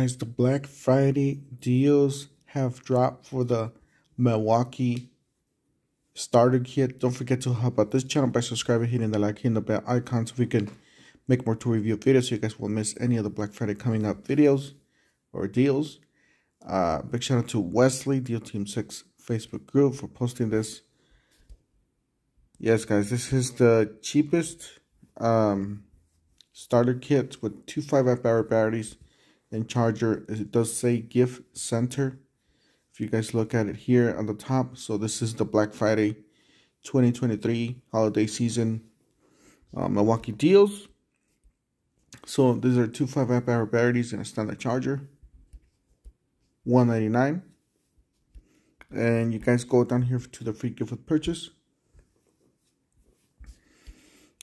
Guys, the Black Friday deals have dropped for the Milwaukee starter kit. Don't forget to help out this channel by subscribing, hitting the like, hitting the bell icon so we can make more tool review videos so you guys won't miss any of the Black Friday coming up videos or deals. Big shout out to Wesley, Deal Team 6 Facebook group for posting this. Yes, guys, this is the cheapest starter kit with two 5-amp-hour batteries and charger. It does say gift center if you guys look at it here on the top. So this is the Black Friday 2023 holiday season Milwaukee deals. So these are two 5-amp-hour batteries and a standard charger, $199. And you guys go down here to the free gift with purchase.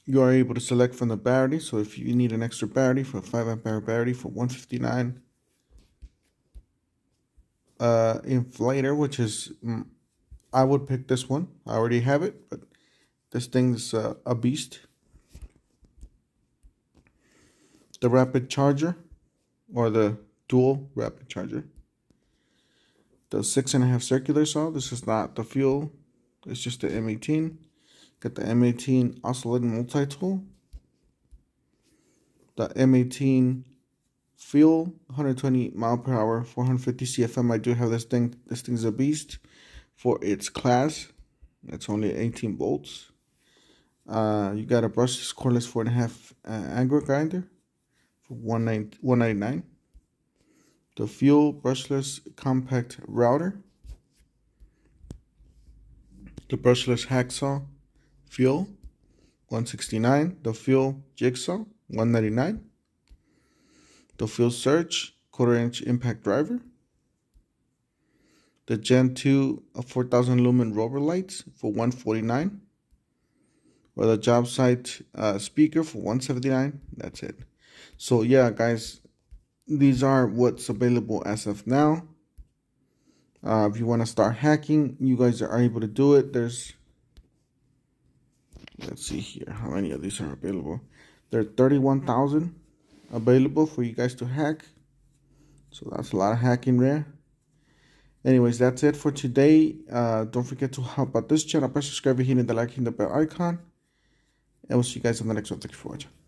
You are able to select from the battery. So if you need an extra battery for a 5-amp-hour battery for $159, inflator, which is I would pick this one. I already have it, but this thing's a beast. The rapid charger, or the dual rapid charger. The 6.5 circular saw. This is not the fuel. It's just the M18. Got the M18 oscillating multi-tool. The M18 fuel, 120 mile per hour, 450 CFM. I do have this thing. This thing's a beast for its class. It's only 18 volts. You got a brushless cordless 4.5 angle grinder for $199. The fuel brushless compact router. The brushless hacksaw fuel, $169. The fuel jigsaw, $199. The fuel surge 1/4-inch impact driver. The Gen 2 4,000 lumen rover lights for $149. Or the job site speaker for $179. That's it. So yeah, guys, these are what's available as of now. If you want to start hacking, you guys are able to do it. There's, let's see here, how many of these are available. There are 31,000 available for you guys to hack. So that's a lot of hacking there. Anyways, that's it for today. Don't forget to help out this channel by subscribing, hitting the like, hitting the bell icon. And we'll see you guys on the next one. Thank you for watching.